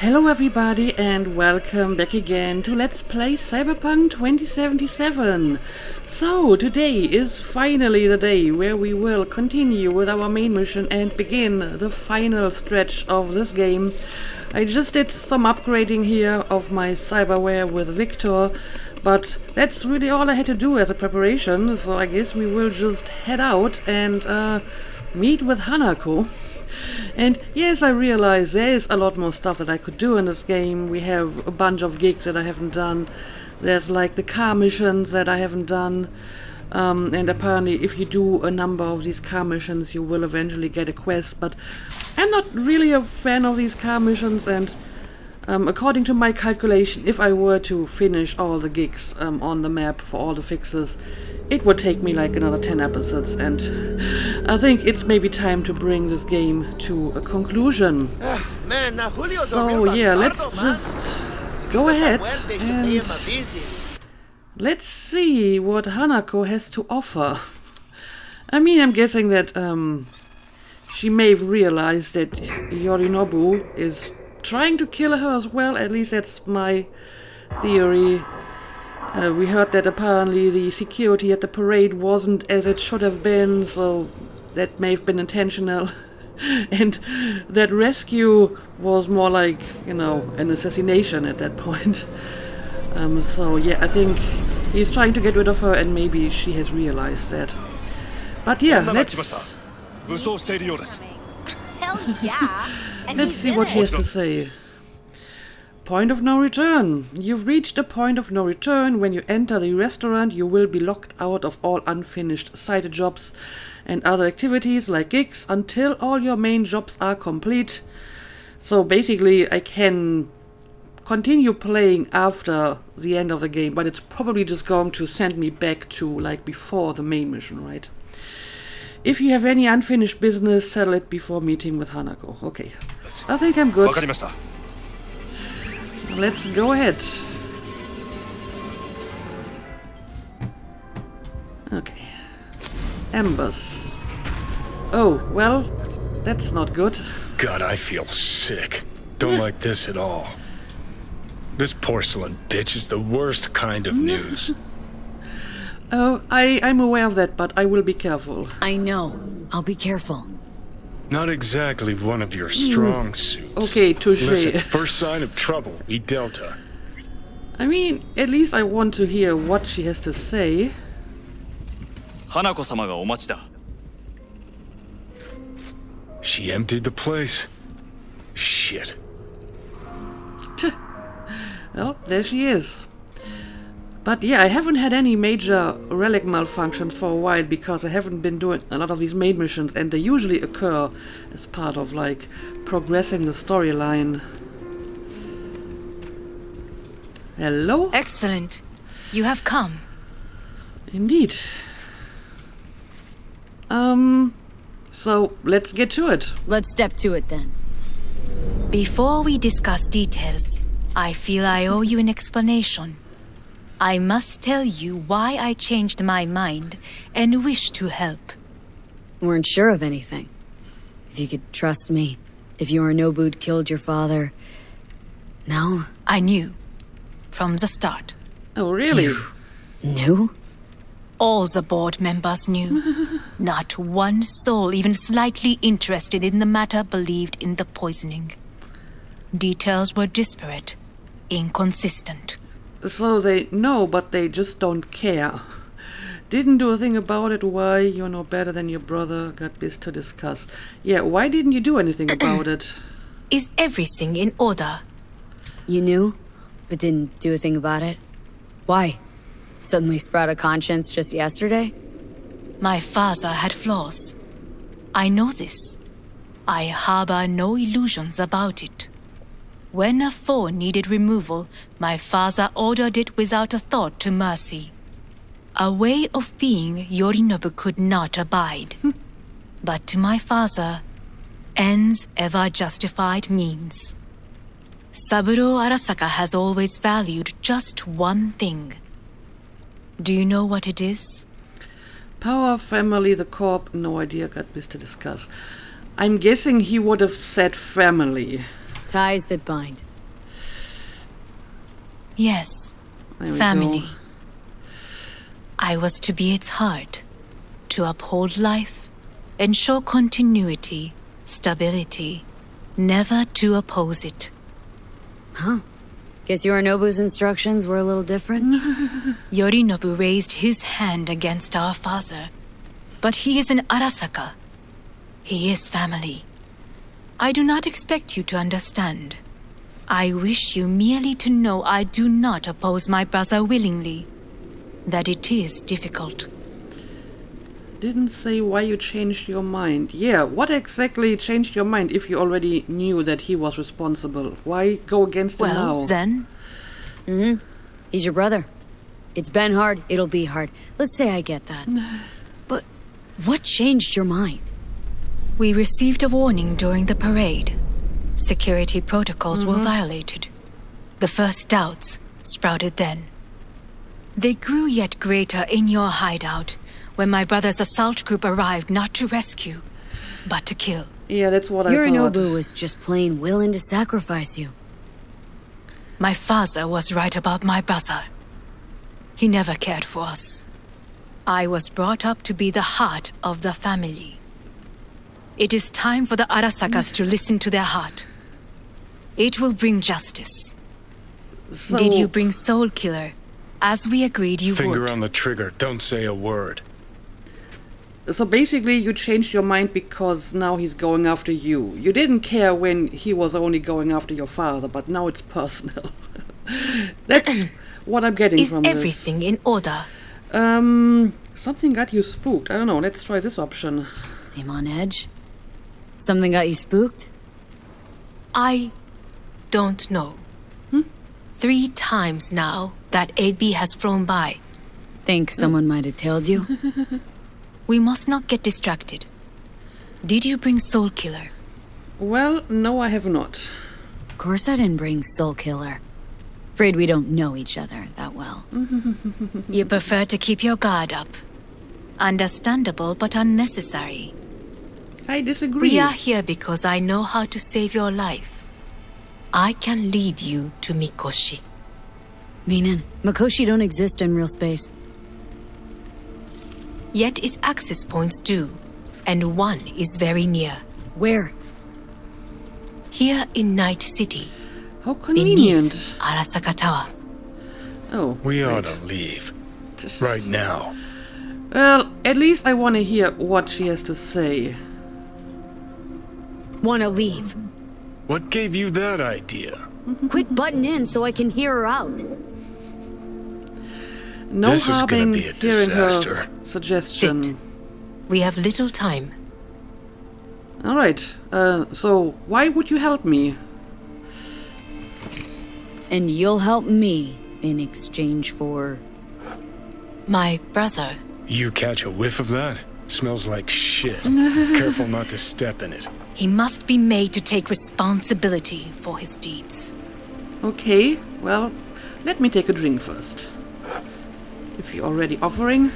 Hello everybody and welcome back again to Let's Play Cyberpunk 2077. So today is finally the day where we will continue with our main mission and begin the final stretch of this game. I just did some upgrading here of my cyberware with Victor, but that's really all I had to do as a preparation, so I guess we will just head out and meet with Hanako. And yes, I realize there's a lot more stuff that I could do in this game. We have a bunch of gigs that I haven't done. There's like the car missions that I haven't done. And apparently if you do a number of these car missions, you will eventually get a quest. But I'm not really a fan of these car missions, and according to my calculation, if I were to finish all the gigs on the map for all the fixes, it would take me like another 10 episodes, and I think it's maybe time to bring this game to a conclusion. So yeah, let's just go ahead and let's see what Hanako has to offer. I mean, I'm guessing that she may have realized that Yorinobu is trying to kill her as well, at least that's my theory. We heard that apparently the security at the parade wasn't as it should have been, so that may have been intentional. And that rescue was more like, you know, an assassination at that point. So yeah, I think he's trying to get rid of her, and maybe she has realized that. But yeah, let's Hell yeah. let's see what she has to say. Point of no return. You've reached a point of no return. When you enter the restaurant, you will be locked out of all unfinished side jobs and other activities like gigs until all your main jobs are complete. So basically, I can continue playing after the end of the game, but it's probably just going to send me back to like before the main mission, right? If you have any unfinished business, settle it before meeting with Hanako. Okay. I think I'm good. Let's go ahead. Okay. Embers. Oh, well, that's not good. God, I feel sick. Don't like this at all. This porcelain bitch is the worst kind of news. Oh, I'm aware of that, but I will be careful. I know. I'll be careful. Not exactly one of your strong suits. Okay, touche. Listen, first sign of trouble, we dealt her. I mean, at least I want to hear what she has to say. Hanako-sama ga omachi da. She emptied the place. Shit. Well, there she is. But yeah, I haven't had any major relic malfunctions for a while because I haven't been doing a lot of these main missions, and they usually occur as part of like progressing the storyline. Hello? Excellent. You have come. Indeed. So let's get to it. Let's step to it then. Before we discuss details, I feel I owe you an explanation. I must tell you why I changed my mind and wish to help. Weren't sure of anything. If you could trust me. If Yorinobu'd killed your father. No? I knew. From the start. Oh, really? You knew? All the board members knew. Not one soul even slightly interested in the matter believed in the poisoning. Details were disparate, inconsistent. So they know, but they just don't care. Didn't do a thing about it. Why? You're no better than your brother. Got this to discuss. Yeah, why didn't you do anything about it? Is everything in order? You knew, but didn't do a thing about it? Why? Suddenly sprout a conscience just yesterday? My father had flaws. I know this. I harbor no illusions about it. When a foe needed removal, my father ordered it without a thought to mercy. A way of being Yorinobu could not abide. But to my father, ends ever justified means. Saburo Arasaka has always valued just one thing. Do you know what it is? Power, family, the corp, no idea, got this to discuss. I'm guessing he would have said family. Ties that bind. Yes, There we family. go. I was to be its heart, to uphold life, ensure continuity, stability, never to oppose it. Guess Yorinobu's instructions were a little different? Yorinobu raised his hand against our father, but he is an Arasaka. He is family. I do not expect you to understand. I wish you merely to know I do not oppose my brother willingly. That it is difficult. Didn't say why you changed your mind. Yeah, what exactly changed your mind if you already knew that he was responsible? Why go against him now? Well, Zen, He's your brother. It's been hard, it'll be hard. Let's say I get that. But what changed your mind? we received a warning during the parade. Security protocols were violated. The first doubts sprouted then. They grew yet greater in your hideout when my brother's assault group arrived not to rescue, but to kill. Yeah, that's what I Yorinobu thought. was just plain willing to sacrifice you. My father was right about my brother. He never cared for us. I was brought up to be the heart of the family. It is time for the Arasakas to listen to their heart. It will bring justice. So, Did you bring Soul Killer? As we agreed you Finger would. on the trigger. Don't say a word. so basically you changed your mind because now he's going after you. You didn't care when he was only going after your father, but now it's personal. That's what I'm getting Is from this. everything in order? Something got you spooked. I don't know. Let's try this option. Seem on edge? Something got you spooked? I don't know. 3 times now that AB has flown by. Think someone might have tailed you? We must not get distracted. Did you bring Soul Killer? Well, no, I have not. Of course I didn't bring Soul Killer. Afraid we don't know each other that well. You prefer to keep your guard up. Understandable but unnecessary. I disagree. We are here because I know how to save your life. I can lead you to Mikoshi. Meaning, Mikoshi don't exist in real space. Yet its access points do, and one is very near. Where? Here in Night City, How convenient. beneath Arasaka Tower. Oh, We ought great. to leave. Just- Right now. Well, at least I want to hear what she has to say. Wanna leave. What gave you that idea? Quit butting in so I can hear her out. No This is gonna harming be a hearing her disaster. suggestion. Sit. We have little time. Alright, so why would you help me? And you'll help me in exchange for... My brother, You catch a whiff of that? Smells like shit. Careful not to step in it. he must be made to take responsibility for his deeds. Okay, well, let me take a drink first. If you're already offering.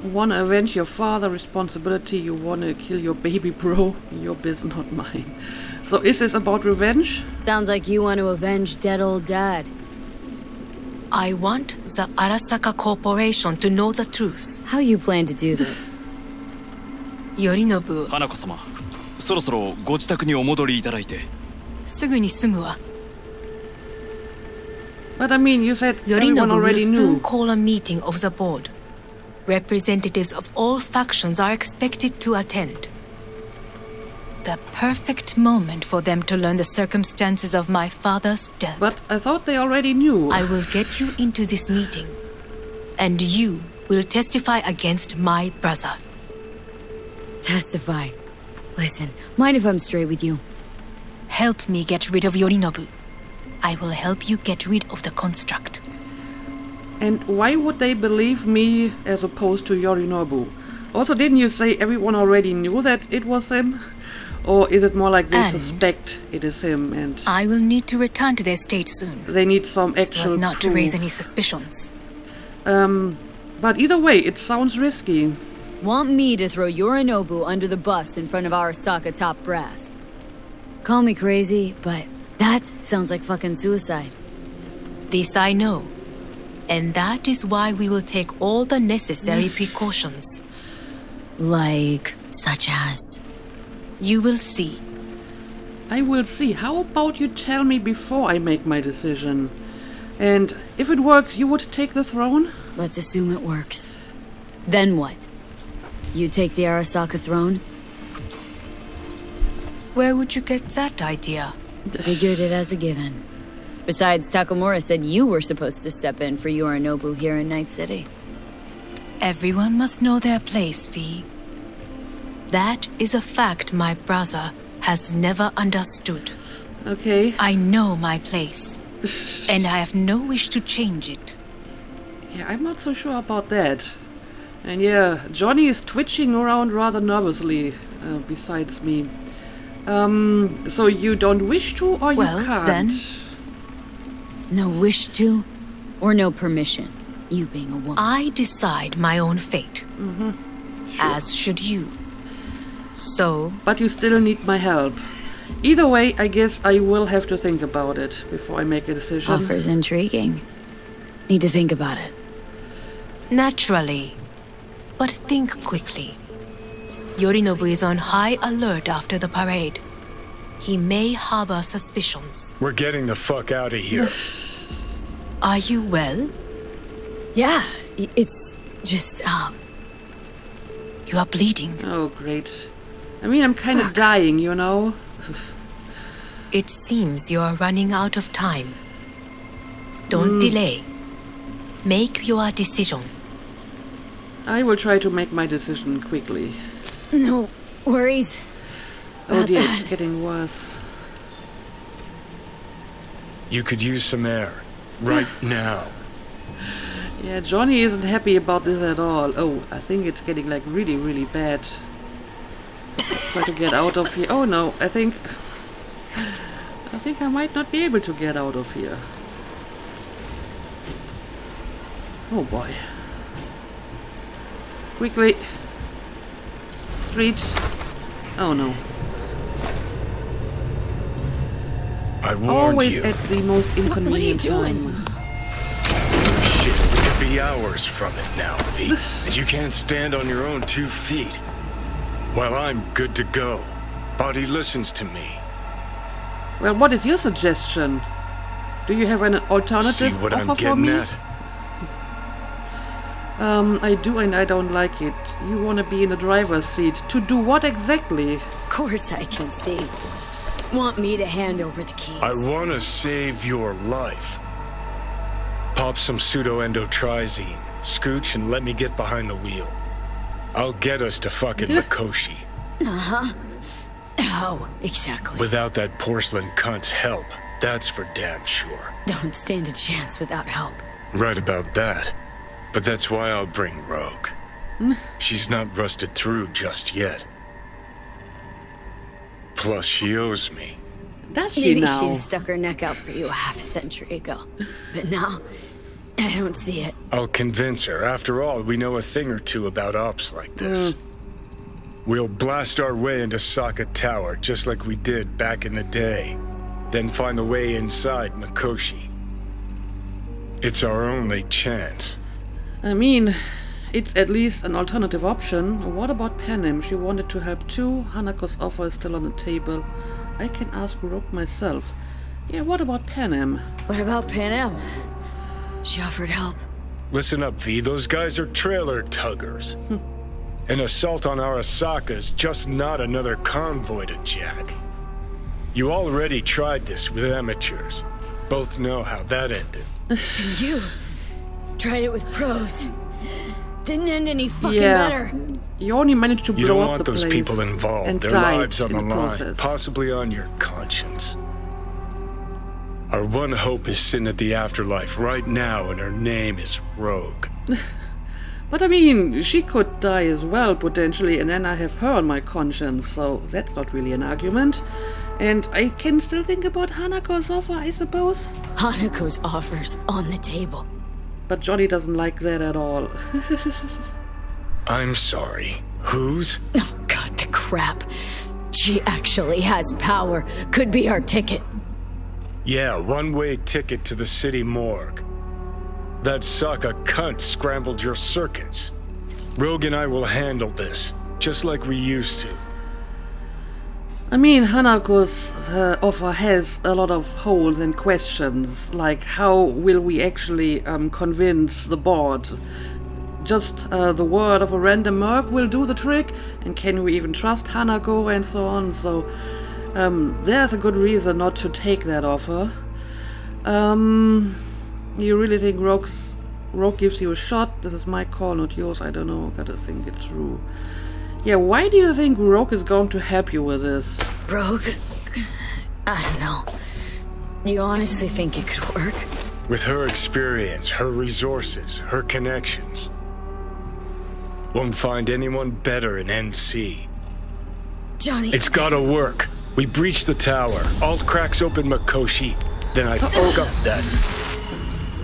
Wanna avenge your father, responsibility, you wanna kill your baby bro, your biz, not mine. So is this about revenge? Sounds like you want to avenge dead old dad. I want the Arasaka Corporation to know the truth. How you plan to do this? Yorinobu, 花子様、そろそろご自宅にお戻りいただいて。すぐに済むわ。 But I mean, you said everyone Yorinobu will already soon knew. call a meeting of the board. Representatives of all factions are expected to attend. The perfect moment for them to learn the circumstances of my father's death. But I thought they already knew. I will get you into this meeting, and you will testify against my brother. Testify. Listen, mind if I'm straight with you? Help me get rid of Yorinobu. I will help you get rid of the construct. And why would they believe me as opposed to Yorinobu? Also, didn't you say everyone already knew that it was him? Or is it more like they And- suspect it is him and I will need to return to their state soon, they need some so actual as not to proof? raise any suspicions. But either way, it sounds risky. Want me to throw Yorinobu under the bus in front of Arasaka top brass. Call me crazy, but that sounds like fucking suicide. This I know. And that is why we will take all the necessary precautions. Like, such as? You will see. I will see. How about you tell me before I make my decision? And if it works, you would take the throne? Let's assume it works. Then what? You take the Arasaka throne? Where would you get that idea? Figured it as a given. Besides, Takamura said you were supposed to step in for Yorinobu here in Night City. Everyone must know their place, V. That is a fact my brother has never understood. Okay. I know my place, and I have no wish to change it. Yeah, I'm not so sure about that. And yeah, Johnny is twitching around rather nervously, besides me. So you don't wish to, or you Well, can't? then. No wish to, or no permission, you being a woman. I decide my own fate, Sure. as should you. So, But you still need my help. Either way, I guess I will have to think about it before I make a decision. Offer's intriguing. Need to think about it. naturally. But think quickly. Yorinobu is on high alert after the parade. He may harbor suspicions. We're getting the fuck out of here. Are you well? Yeah, it's just, You are bleeding. Oh, great. I mean, I'm kind of dying, you know? It seems you are running out of time. Don't delay. Make your decision. I will try to make my decision quickly. no worries. Oh dear, it's getting worse. You could use some air. Right now. Yeah, Johnny isn't happy about this at all. Oh, I think it's getting like really, really bad. Try to get out of here. Oh no, I think I might not be able to get out of here. Oh boy. Quickly. Street. Oh no. I warned Always you. at the most inconvenient doing? time. Shit, we could be hours from it now, V. And you can't stand on your own 2 feet. Well, I'm good to go. Body listens to me. Well, what is your suggestion? Do you have an alternative See what offer I'm for getting me? at? I do, and I don't like it. You want to be in the driver's seat. To do what exactly? Of course I can see. Want me to hand over the keys? I want to save your life. Pop some pseudo-endotrizine, scooch, and let me get behind the wheel. I'll get us to fucking Mikoshi. Oh, exactly. Without that porcelain cunt's help, that's for damn sure. Don't stand a chance without help. Right about that. But that's why I'll bring Rogue. She's not rusted through just yet. Plus, she owes me. Does she Maybe now? she'd stuck her neck out for you a half a century ago. But now, I don't see it. I'll convince her. After all, we know a thing or two about ops like this. We'll blast our way into Sokka Tower, just like we did back in the day. Then find the way inside Mikoshi. It's our only chance. I mean, it's at least an alternative option. What about Panem? She wanted to help too. Hanako's offer is still on the table. I can ask Rook myself. Yeah, what about Panem? What about Panem? She offered help. Listen up, V. Those guys are trailer tuggers. An assault on Arasaka's just not another convoy to jack. You already tried this with amateurs. Both know how that ended. You tried it with pros. Didn't end any fucking Yeah. better. You only managed to You blow don't up want the those place people involved. and Their died lives on in the line, process. possibly on your conscience. Our one hope is sitting at the afterlife right now, and her name is Rogue. But I mean, she could die as well, potentially, and then I have her on my conscience, so that's not really an argument. And I can still think about Hanako's offer, I suppose. Hanako's offers on the table. But Johnny doesn't like that at all. I'm sorry. Whose? Oh, God, the crap. She actually has power. Could be our ticket. Yeah, one-way ticket to the city morgue. That Sokka cunt scrambled your circuits. Rogue and I will handle this, just like we used to. I mean, Hanako's offer has a lot of holes and questions, like how will we actually convince the board? Just the word of a random merc will do the trick, and can we even trust Hanako and so on, so there's a good reason not to take that offer. You really think Rogue gives you a shot? This is my call, not yours, I don't know, gotta think it through. Yeah, why do you think Rogue is going to help you with this? Rogue? I don't know. You honestly think it could work? With her experience, her resources, her connections. Won't find anyone better in NC. Johnny... It's gotta work. We breach the tower. Alt cracks open Makoshi. Then I fuck up that.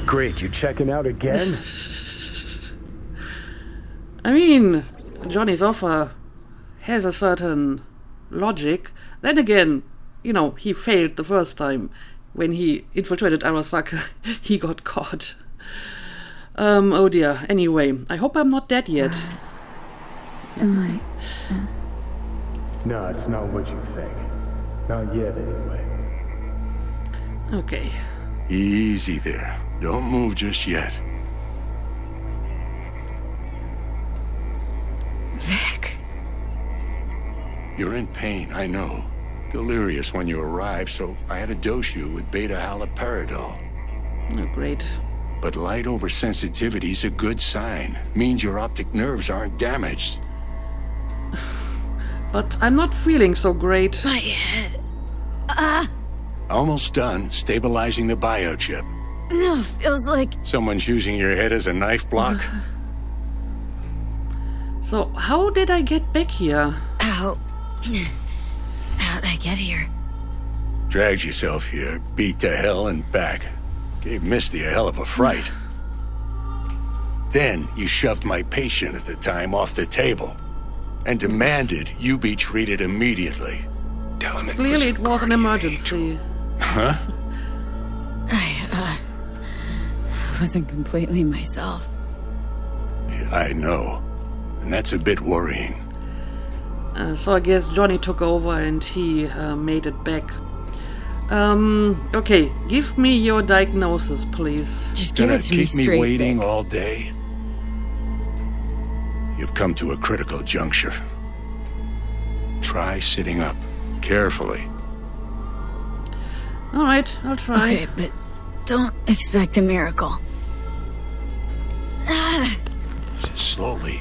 Great, you checking out again? I mean, Johnny's offer has a certain logic. Then again, you know, he failed the first time. When he infiltrated Arasaka, he got caught. Oh dear. Anyway, I hope I'm not dead yet. Am I? No, it's not what you think. Not yet, anyway. Okay. Easy there. Don't move just yet. Vic. You're in pain, I know. Delirious when you arrived, so I had to dose you with beta-haloperidol. Oh, great. But light oversensitivity's a good sign. Means your optic nerves aren't damaged. But I'm not feeling so great. My head. Almost done stabilizing the biochip. No, feels like... Someone's using your head as a knife block? So, how did I get back here? How'd I get here? Dragged yourself here, beat to hell and back. Gave Misty a hell of a fright. Then you shoved my patient at the time off the table and demanded you be treated immediately. Tell him Clearly it was an guardian emergency. angel. Huh? I wasn't completely myself. I know. And that's a bit worrying. So I guess Johnny took over and he made it back. Okay, give me your diagnosis, please. Just give Gonna it to me keep me straight, waiting Vic. all day? You've come to a critical juncture. Try sitting up, carefully. Alright, I'll try. Okay, but don't expect a miracle. Slowly.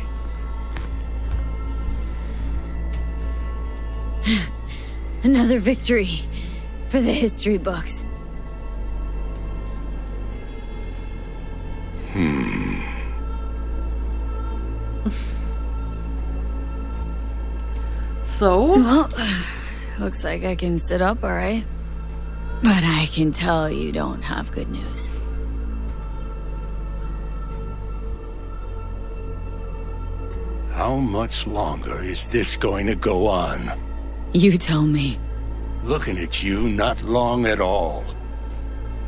Another victory for the history books. So, Well, looks like I can sit up, all right? But I can tell you don't have good news. How much longer is this going to go on? You tell me. Looking at you, not long at all.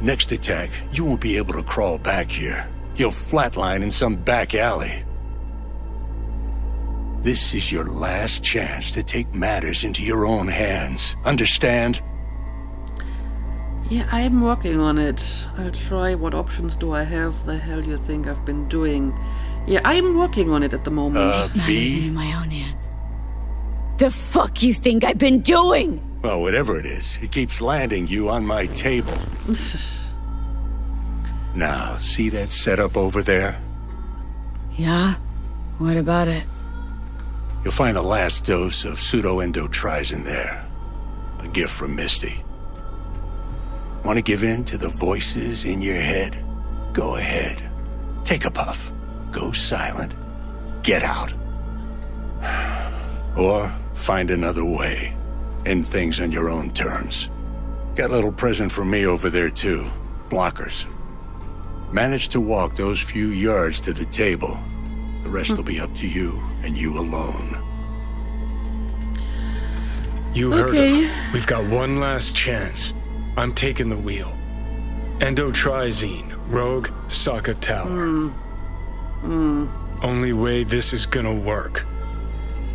Next attack, you won't be able to crawl back here. You'll flatline in some back alley. This is your last chance to take matters into your own hands. Understand? yeah, I'm working on it. I'll try. What options do I have? The hell you think I've been doing? Yeah, I'm working on it at the moment. Matters V? in my own hands. The fuck you think I've been doing? Well, whatever it is, it keeps landing you on my table. Now, see that setup over there? Yeah? What about it? You'll find a last dose of pseudo-endotrizin there. A gift from Misty. Want to give in to the voices in your head? Go ahead. Take a puff. Go silent. Get out. Or find another way. End things on your own terms. Got a little present for me over there too. Blockers. Managed to walk those few yards to the table. The rest will be up to you, and you alone. You heard Okay. him. We've got one last chance. I'm taking the wheel. Endotrizine, Rogue, Sokka Tower. Only way this is gonna work.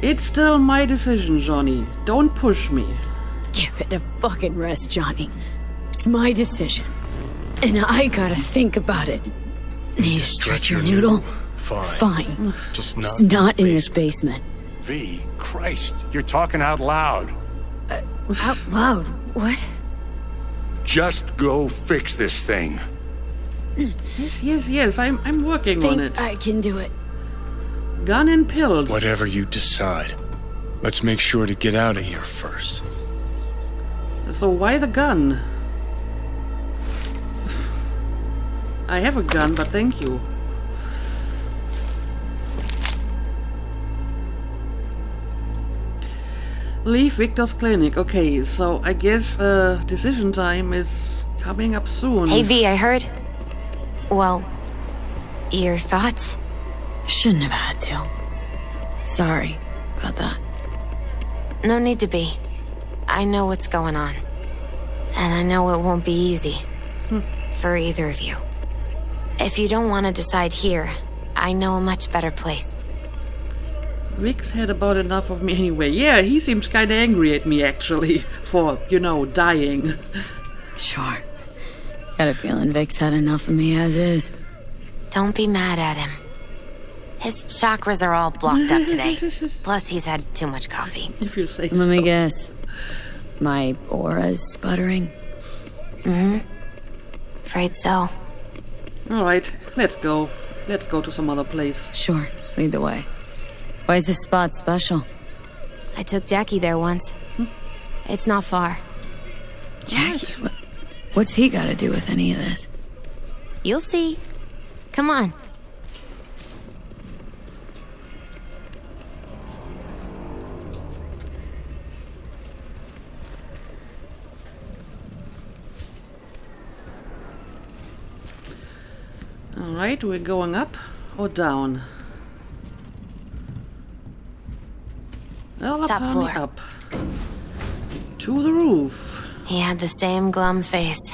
It's still my decision, Johnny. Don't push me. Give it a fucking rest, Johnny. It's my decision. And I gotta think about it. Need to stretch your noodle? Fine. Just Not in this basement. V, Christ, you're talking out loud. Out loud? What? Just go fix this thing. Yes. I'm working on Think it. I can do it. Gun and pills. Whatever you decide. Let's make sure to get out of here first. So why the gun? I have a gun, but thank you. Leave Victor's clinic. Okay, so I guess decision time is coming up soon. Hey V, I heard. Well, your thoughts? Shouldn't have had to. Sorry about that. No need to be. I know what's going on. And I know it won't be easy. For either of you. If you don't want to decide here, I know a much better place. Vic's had about enough of me anyway. Yeah, he seems kinda angry at me actually. For, dying. Sure. Got a feeling Vic's had enough of me as is. Don't be mad at him. His chakras are all blocked up today. Plus, he's had too much coffee. If you say Let me so. guess. My aura's sputtering? Afraid so. Alright, let's go. Let's go to some other place. Sure, lead the way. Why is this spot special? I took Jackie there once. It's not far. Jackie? What's he got to do with any of this? You'll see. Come on. Alright, we're going up or down? Well, Top apparently floor. up. To the roof. He had the same glum face.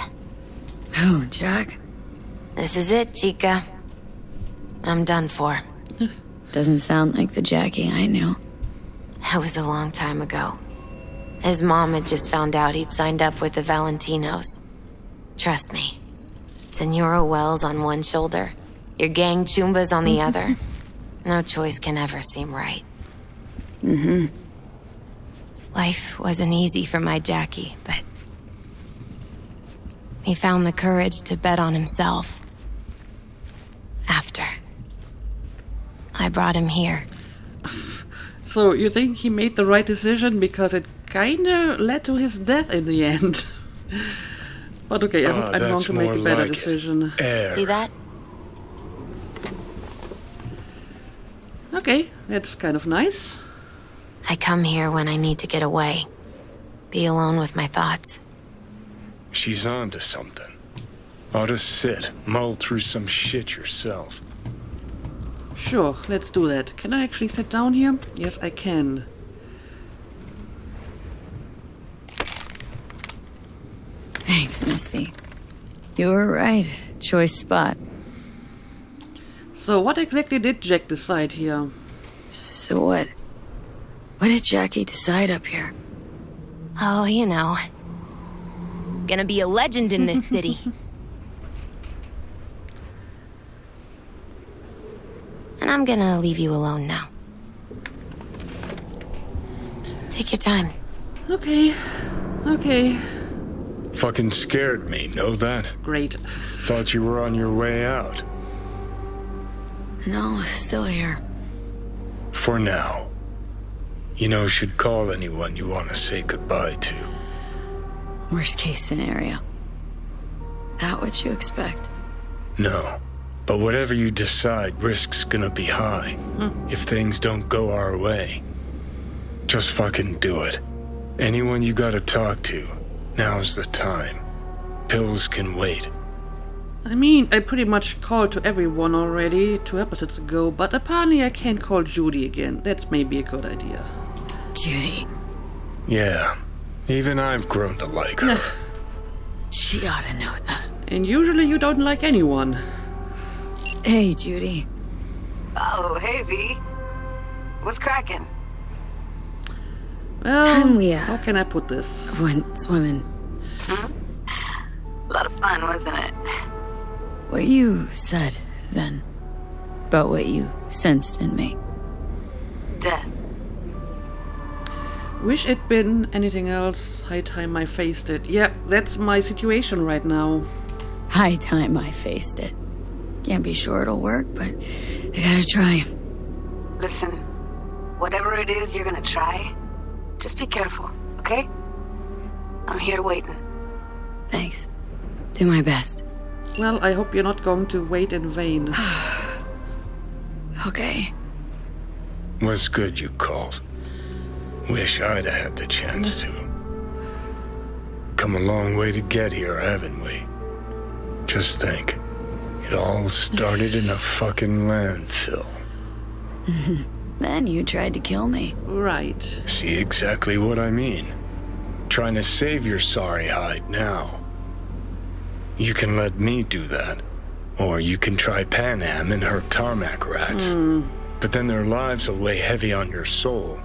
Who, Jack? This is it, Chica. I'm done for. Doesn't sound like the Jackie I knew. That was a long time ago. His mom had just found out he'd signed up with the Valentinos. Trust me. Senora Wells on one shoulder, your gang Chumbas on the other. No choice can ever seem right. Life wasn't easy for my Jackie, but he found the courage to bet on himself. After I brought him here. So you think he made the right decision because it kinda led to his death in the end? But okay, I'm going that's to make a more better like it. decision. Air. See that? Okay, that's kind of nice. I come here when I need to get away. Be alone with my thoughts. She's on to something. Ought to sit, mull through some shit yourself. Sure, let's do that. Can I actually sit down here? Yes, I can. Thanks, Misty. You were right. Choice spot. So what exactly did Jack decide here? So what? What did Jackie decide up here? Oh, you know. Gonna be a legend in this city. And I'm gonna leave you alone now. Take your time. Okay. Fucking scared me, know that? Great. Thought you were on your way out. No, still here. For now. Should call anyone you want to say goodbye to. Worst case scenario. That what you expect? No. But whatever you decide, risk's gonna be high. If things don't go our way. Just fucking do it. Anyone you gotta talk to, now's the time. Pills can wait. I mean, I pretty much called to everyone already 2 episodes ago, but apparently I can't call Judy again. That's maybe a good idea. Judy. Yeah, even I've grown to like her. She ought to know that. And usually you don't like anyone. Hey, Judy. Oh, hey, V. What's cracking? Well, Time we, how can I put this? went swimming. A lot of fun, wasn't it? What you said, then, about what you sensed in me. Death. Wish it'd been anything else. High time I faced it. Yeah, that's my situation right now. High time I faced it. Can't be sure it'll work, but I gotta try. Listen, whatever it is you're gonna try, just be careful, okay? I'm here waiting. Thanks. Do my best. Well, I hope you're not going to wait in vain. Okay. Was good you called. Wish I'd had the chance to. Come a long way to get here, haven't we? Just think. It all started in a fucking landfill. Then you tried to kill me. Right. See exactly what I mean. Trying to save your sorry hide now. You can let me do that. Or you can try Pan Am and her tarmac rats. But then their lives will weigh heavy on your soul.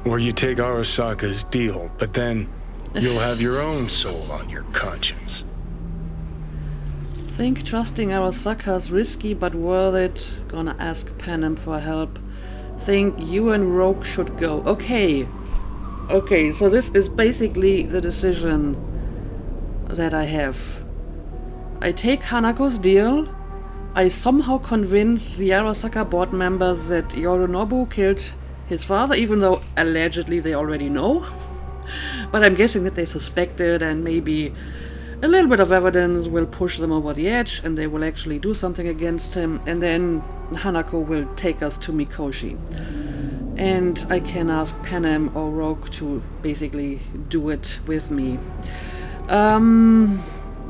Or you take Arasaka's deal, but then you'll have your own soul on your conscience. Think trusting Arasaka's risky but worth it. Gonna ask Panem for help. Think you and Rogue should go. Okay. Okay, so this is basically the decision that I have. I take Hanako's deal. I somehow convince the Arasaka board members that Yorinobu killed his father, even though allegedly they already know. But I'm guessing that they suspect it, and maybe a little bit of evidence will push them over the edge and they will actually do something against him, and then Hanako will take us to Mikoshi. And I can ask Panem or Rogue to basically do it with me.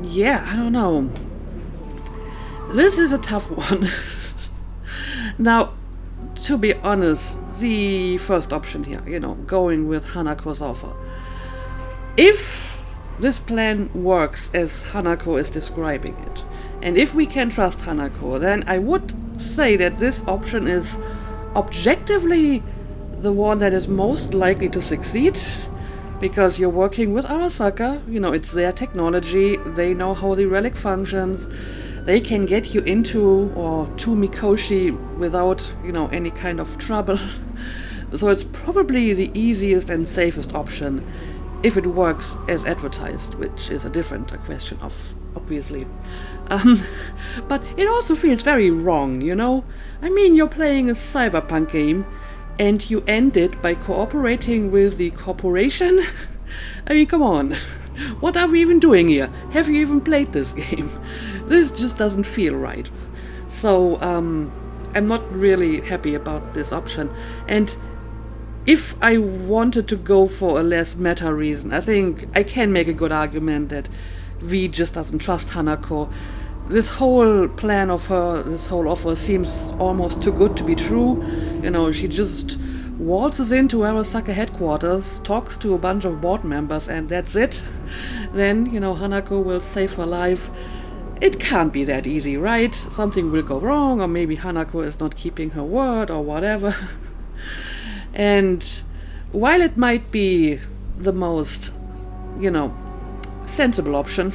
Yeah, I don't know. This is a tough one. Now, to be honest, the first option here, going with Hanako's offer. If this plan works as Hanako is describing it, and if we can trust Hanako, then I would say that this option is objectively the one that is most likely to succeed, because you're working with Arasaka, it's their technology, they know how the relic functions, they can get you into or to Mikoshi without, any kind of trouble. So it's probably the easiest and safest option if it works as advertised, which is a different question, obviously. But it also feels very wrong, I mean, you're playing a Cyberpunk game, and you end it by cooperating with the corporation? I mean, come on. What are we even doing here? Have you even played this game? This just doesn't feel right. So, I'm not really happy about this option. And if I wanted to go for a less meta reason, I think I can make a good argument that V just doesn't trust Hanako. This whole plan of her, this whole offer seems almost too good to be true. She just waltzes into Arasaka headquarters, talks to a bunch of board members, and that's it. Then, Hanako will save her life. It can't be that easy, right? Something will go wrong, or maybe Hanako is not keeping her word, or whatever. And while it might be the most, sensible option,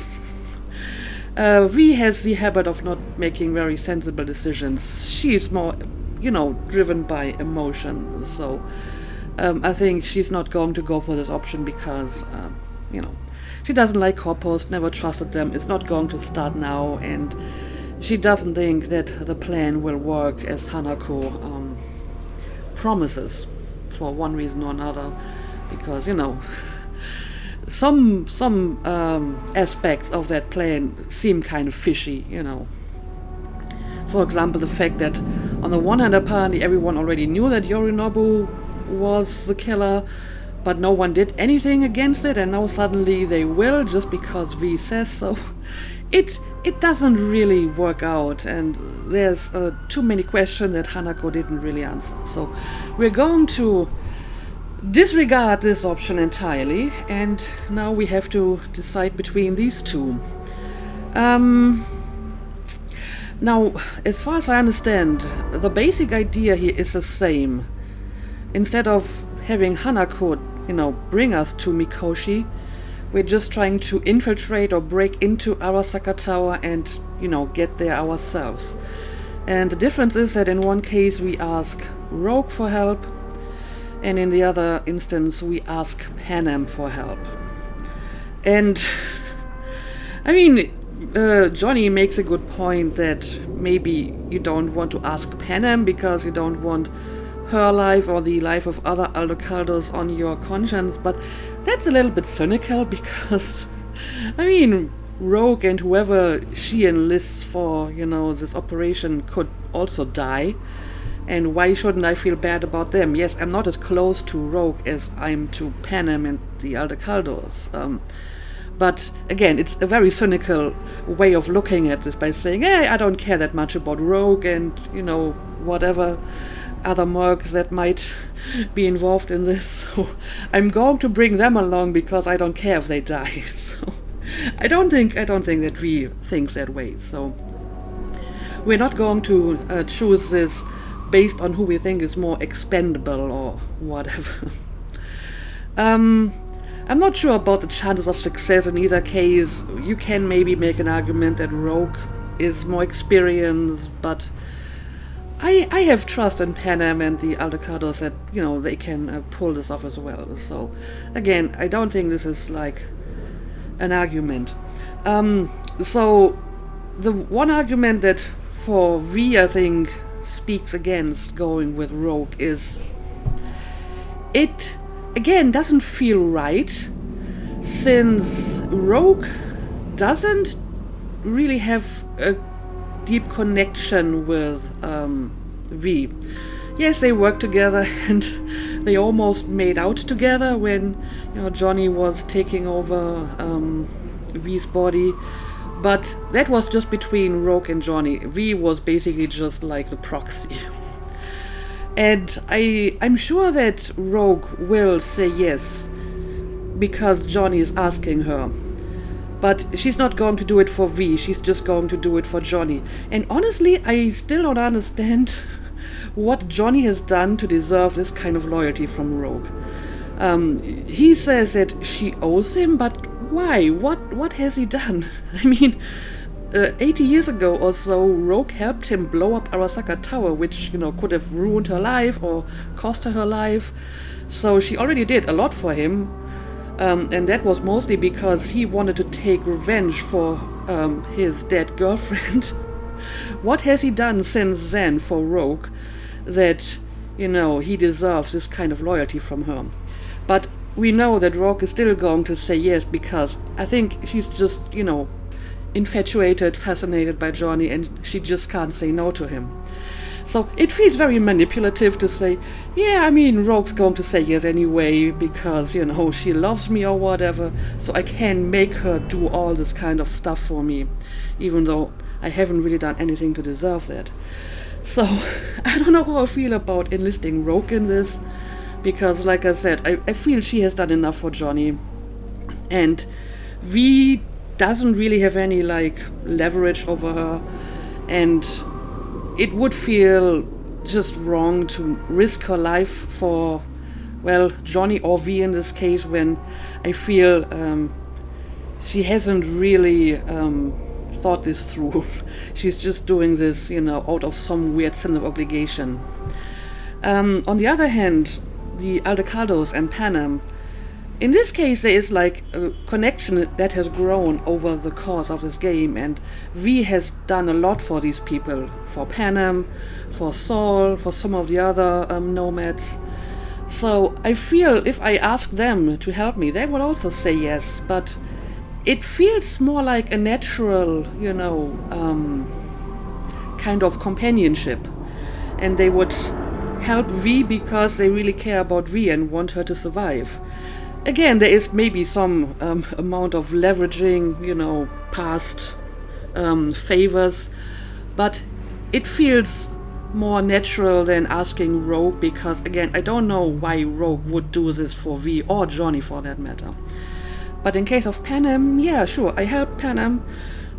V has the habit of not making very sensible decisions. She's more, driven by emotion. So I think she's not going to go for this option because, she doesn't like corpos, never trusted them. It's not going to start now, and she doesn't think that the plan will work as Hanako promises, for one reason or another, because some aspects of that plan seem kind of fishy. For example, the fact that on the one hand, apparently everyone already knew that Yorinobu was the killer, but no one did anything against it, and now suddenly they will just because V says so. It it doesn't really work out, and there's too many questions that Hanako didn't really answer. So we're going to disregard this option entirely, and now we have to decide between these two. Now, as far as I understand, the basic idea here is the same. Instead of having Hanako, bring us to Mikoshi, we're just trying to infiltrate or break into Arasaka Tower and, get there ourselves. And the difference is that in one case we ask Rogue for help, and in the other instance we ask Panem for help. And, Johnny makes a good point that maybe you don't want to ask Panem because you don't want her life or the life of other Aldecaldos on your conscience, but that's a little bit cynical because, Rogue and whoever she enlists for, this operation could also die, and why shouldn't I feel bad about them? Yes, I'm not as close to Rogue as I'm to Panem and the Aldecaldos. But again, it's a very cynical way of looking at this by saying, hey, I don't care that much about Rogue and, whatever other mercs that might be involved in this. So I'm going to bring them along because I don't care if they die. So I don't think that we thinks that way. So we're not going to choose this based on who we think is more expendable or whatever. I'm not sure about the chances of success in either case. You can maybe make an argument that Rogue is more experienced, but I have trust in Panem and the Aldecaldos that, they can pull this off as well. So, again, I don't think this is like an argument. So, the one argument that for V, I think, speaks against going with Rogue is it again doesn't feel right, since Rogue doesn't really have a deep connection with V. Yes, they work together and they almost made out together when Johnny was taking over V's body, but that was just between Rogue and Johnny. V was basically just like the proxy. And I'm sure that Rogue will say yes, because Johnny is asking her. But she's not going to do it for V, she's just going to do it for Johnny. And honestly, I still don't understand what Johnny has done to deserve this kind of loyalty from Rogue. He says that she owes him, but why? What has he done? 80 years ago or so, Rogue helped him blow up Arasaka Tower, which, could have ruined her life or cost her life. So she already did a lot for him. And that was mostly because he wanted to take revenge for his dead girlfriend. What has he done since then for Rogue that, he deserves this kind of loyalty from her? But we know that Rogue is still going to say yes, because I think she's just, infatuated, fascinated by Johnny, and she just can't say no to him. So it feels very manipulative to say, yeah, Rogue's going to say yes anyway because, she loves me or whatever, so I can make her do all this kind of stuff for me, even though I haven't really done anything to deserve that. So I don't know how I feel about enlisting Rogue in this, because like I said, I feel she has done enough for Johnny, and V doesn't really have any leverage over her, and it would feel just wrong to risk her life for, Johnny or V in this case, when I feel she hasn't really thought this through. She's just doing this, out of some weird sense of obligation. On the other hand, the Aldecaldos and Panem, in this case, there is a connection that has grown over the course of this game, and V has done a lot for these people, for Panem, for Saul, for some of the other nomads. So I feel if I ask them to help me, they would also say yes, but it feels more like a natural, kind of companionship, and they would help V because they really care about V and want her to survive. Again, there is maybe some amount of leveraging, past favors, but it feels more natural than asking Rogue, because again, I don't know why Rogue would do this for V, or Johnny for that matter. But in case of Panem, yeah, sure, I helped Panem,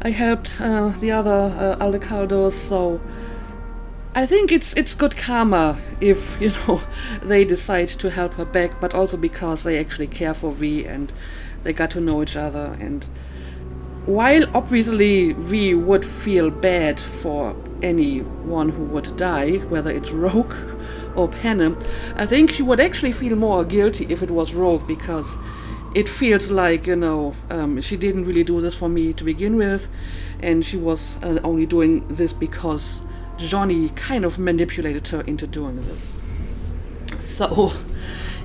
I helped the other Aldecaldos, so I think it's good karma if, you know, they decide to help her back, but also because they actually care for V and they got to know each other. And while obviously V would feel bad for anyone who would die, whether it's Rogue or Panem, I think she would actually feel more guilty if it was Rogue, because it feels like, you know, she didn't really do this for me to begin with, and she was only doing this because Johnny kind of manipulated her into doing this. So,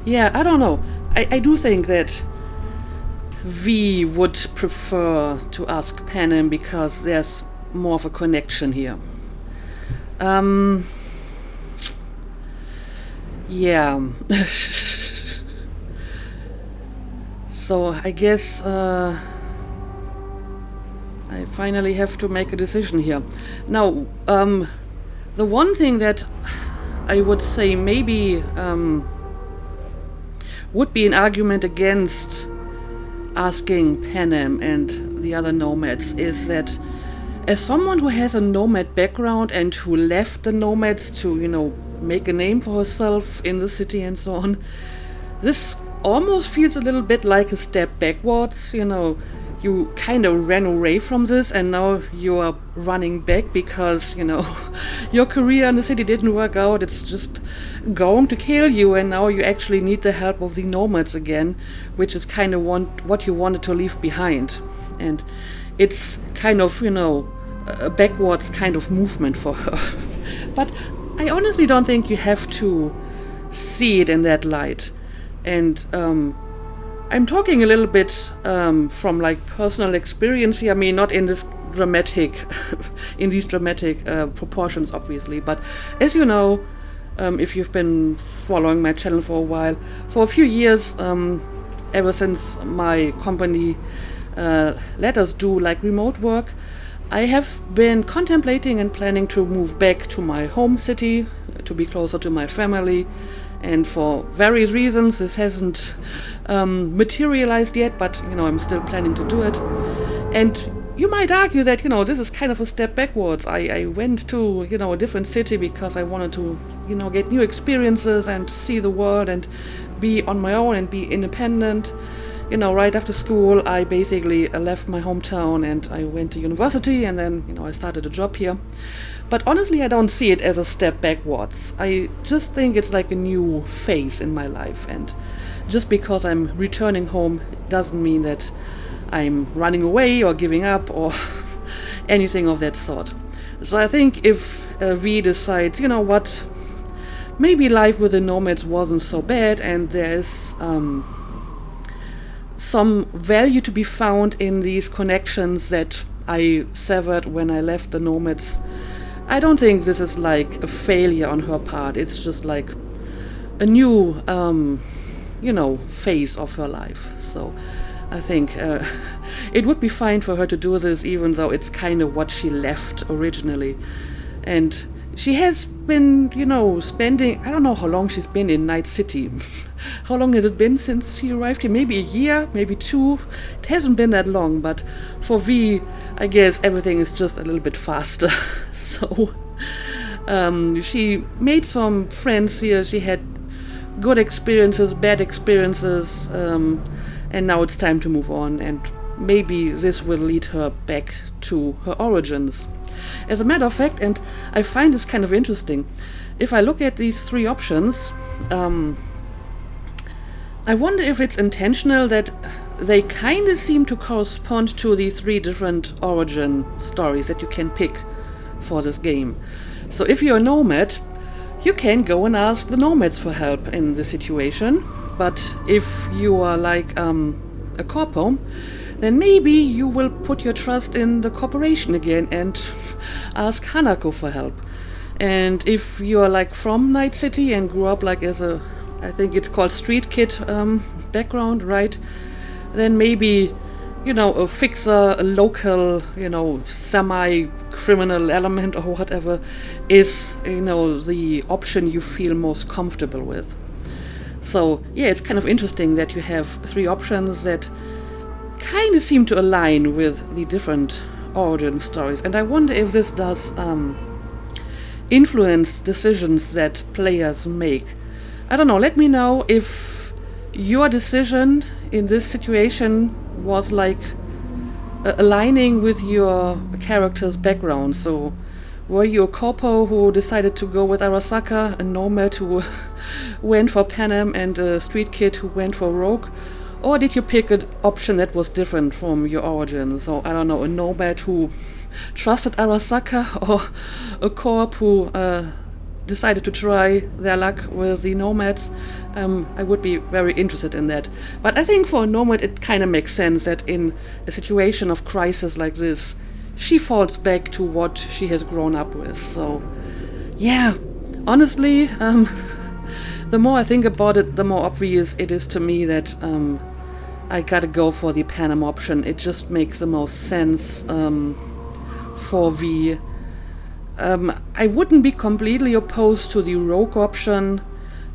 yeah, I don't know. I do think that V would prefer to ask Panem because there's more of a connection here. Yeah. So I guess I finally have to make a decision here. Now, the one thing that I would say maybe would be an argument against asking Panem and the other nomads is that as someone who has a nomad background and who left the nomads to, you know, make a name for herself in the city and so on, this almost feels a little bit like a step backwards. You know, you kind of ran away from this and now you are running back because, you know, your career in the city didn't work out, it's just going to kill you, and now you actually need the help of the nomads again, which is kind of what you wanted to leave behind. And it's kind of, you know, a backwards kind of movement for her. But I honestly don't think you have to see it in that light. And I'm talking a little bit from like personal experience here. I mean, not in this dramatic, in these dramatic proportions, obviously. But as you know, if you've been following my channel for a while, for a few years, ever since my company let us do like remote work, I have been contemplating and planning to move back to my home city, to be closer to my family. And for various reasons, this hasn't materialized yet, but, you know, I'm still planning to do it. And you might argue that, you know, this is kind of a step backwards. I went to, you know, a different city because I wanted to, you know, get new experiences and see the world and be on my own and be independent. You know, right after school, I basically left my hometown and I went to university, and then, you know, I started a job here. But honestly, I don't see it as a step backwards. I just think it's like a new phase in my life. And just because I'm returning home doesn't mean that I'm running away or giving up or anything of that sort. So I think if V decides, you know what, maybe life with the nomads wasn't so bad and there's some value to be found in these connections that I severed when I left the nomads, I don't think this is like a failure on her part. It's just like a new, you know, phase of her life. So I think it would be fine for her to do this, even though it's kind of what she left originally. And she has been, you know, spending, I don't know how long she's been in Night City. How long has it been since she arrived here? Maybe a year, maybe 2. It hasn't been that long, but for V, I guess everything is just a little bit faster. So she made some friends here. She had good experiences, bad experiences, and now it's time to move on. And maybe this will lead her back to her origins. As a matter of fact, and I find this kind of interesting, if I look at these 3 options, I wonder if it's intentional that they kind of seem to correspond to the 3 different origin stories that you can pick for this game. So if you're a nomad, you can go and ask the nomads for help in the situation. But if you are like a corpo, then maybe you will put your trust in the corporation again and ask Hanako for help. And if you are like from Night City and grew up like as a, I think it's called street kid background, right? Then maybe you know, a fixer, a local, you know, semi-criminal element or whatever is, you know, the option you feel most comfortable with. So, yeah, it's kind of interesting that you have 3 options that kind of seem to align with the different origin stories. And I wonder if this does influence decisions that players make. I don't know, let me know if your decision in this situation was like aligning with your character's background. So were you a corpo who decided to go with Arasaka, a nomad who went for Panem, and a street kid who went for Rogue? Or did you pick an option that was different from your origin? So, I don't know, a nomad who trusted Arasaka, or a corp who decided to try their luck with the nomads? I would be very interested in that. But I think for a nomad it kind of makes sense that in a situation of crisis like this, she falls back to what she has grown up with. So, yeah, honestly, the more I think about it, the more obvious it is to me that I gotta go for the Panem option. It just makes the most sense for V. I wouldn't be completely opposed to the Rogue option,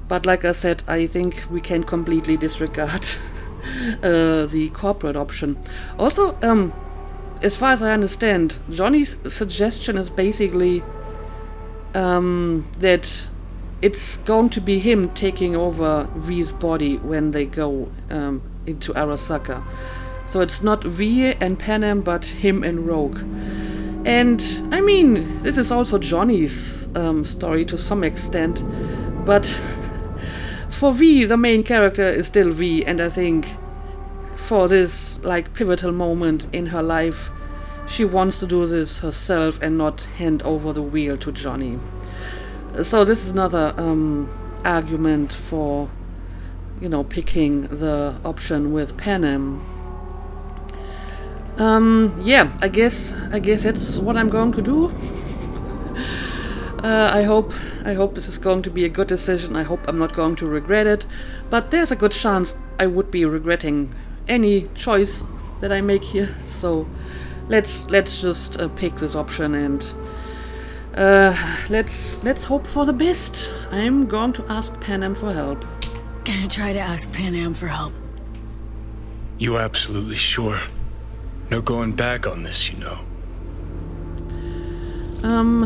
but like I said, I think we can completely disregard the corporate option. Also, as far as I understand, Johnny's suggestion is basically that it's going to be him taking over V's body when they go into Arasaka. So it's not V and Panem, but him and Rogue. And, I mean, this is also Johnny's story to some extent, but for V, the main character is still V, and I think for this, like, pivotal moment in her life, she wants to do this herself and not hand over the wheel to Johnny. So this is another argument for, you know, picking the option with Panem. Yeah, I guess that's what I'm going to do. I hope this is going to be a good decision. I hope I'm not going to regret it, but there's a good chance I would be regretting any choice that I make here. So let's just pick this option, and let's hope for the best. I'm going to ask Panem for help. Gonna try to ask Panem for help. You absolutely sure? No going back on this, you know.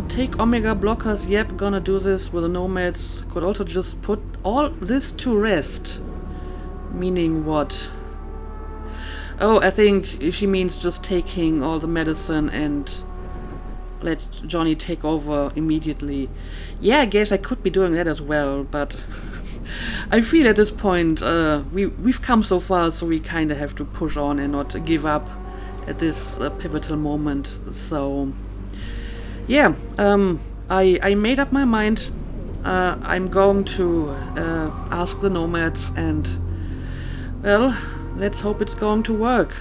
Take Omega blockers. Yep, gonna do this with the nomads. Could also just put all this to rest. Meaning what? Oh, I think she means just taking all the medicine and let Johnny take over immediately. Yeah, I guess I could be doing that as well, but I feel at this point we've come so far, so we kind of have to push on and not give up at this pivotal moment. So yeah, I made up my mind. I'm going to ask the nomads, and well, let's hope it's going to work.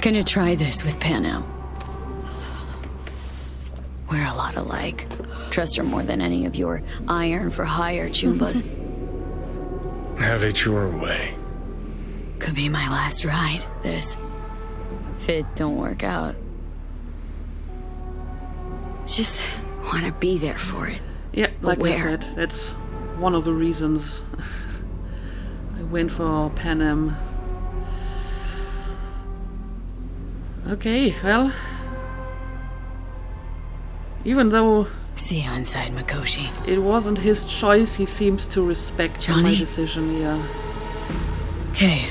Gonna try this with Panem. We're a lot alike. Trust her more than any of your iron for hire Chumbas. Have it your way. Could be my last ride, this. If it don't work out. Just want to be there for it. Yeah, like I said, that's one of the reasons I went for Panem. Okay, well, even though see you inside, Mikoshi. It wasn't his choice, he seems to respect my decision, yeah. Okay,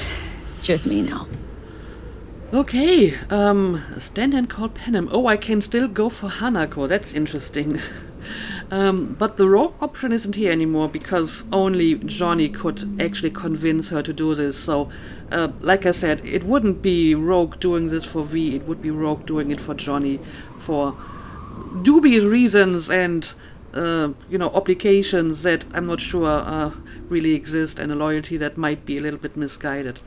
just me now. Okay, stand-in called Panem. Oh, I can still go for Hanako, that's interesting. But the Rogue option isn't here anymore, because only Johnny could actually convince her to do this. So, like I said, it wouldn't be Rogue doing this for V, it would be Rogue doing it for Johnny for dubious reasons and, obligations that I'm not sure really exist, and a loyalty that might be a little bit misguided.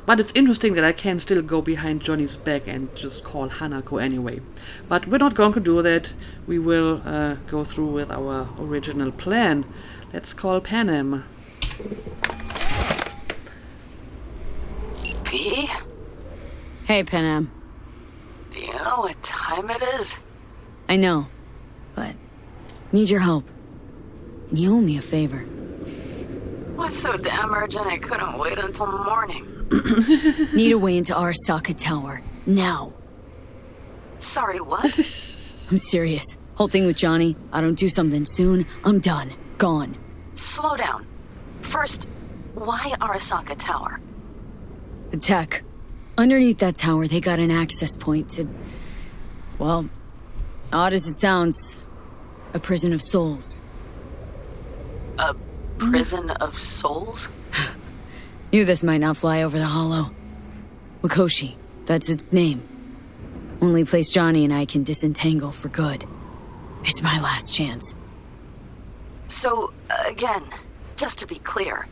But it's interesting that I can still go behind Johnny's back and just call Hanako anyway. But we're not going to do that. We will go through with our original plan. Let's call Panem. V? Hey, Panam. Do you know what time it is? I know, but need your help. And you owe me a favor. What's so damn urgent I couldn't wait until morning? Need a way into Arasaka Tower. Now. Sorry, what? I'm serious. Whole thing with Johnny, I don't do something soon, I'm done. Gone. Slow down. First, why Arasaka Tower? The tech. Underneath that tower, they got an access point to... Well, odd as it sounds, a prison of souls. A prison of souls? Knew this might not fly over the hollow. Mikoshi, that's its name. Only place Johnny and I can disentangle for good. It's my last chance. So, again, just to be clear,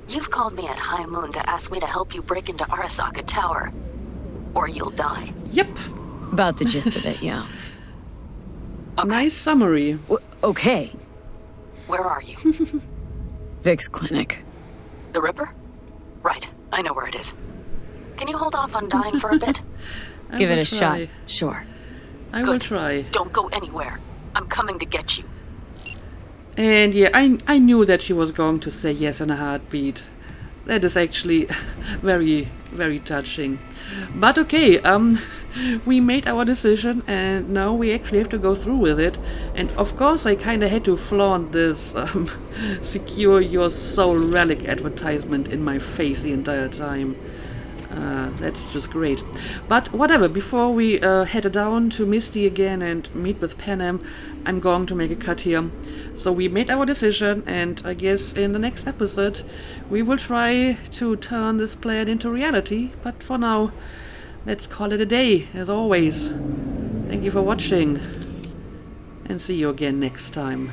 you've called me at high moon to ask me to help you break into Arasaka Tower, or you'll die. Yep. About the gist of it, yeah. Okay. Nice summary. Okay. Where are you? Vic's clinic. The Ripper? Right, I know where it is. Can you hold off on dying for a bit? Give it a try. shot, sure. I will try. Don't go anywhere. I'm coming to get you. And yeah, I knew that she was going to say yes in a heartbeat. That is actually very, very touching. But okay, we made our decision and now we actually have to go through with it. And of course I kinda had to flaunt this secure your soul relic advertisement in my face the entire time. That's just great. But whatever, before we head down to Misty again and meet with Panam, I'm going to make a cut here. So we made our decision, and I guess in the next episode we will try to turn this plan into reality. But for now, let's call it a day, as always. Thank you for watching, and see you again next time.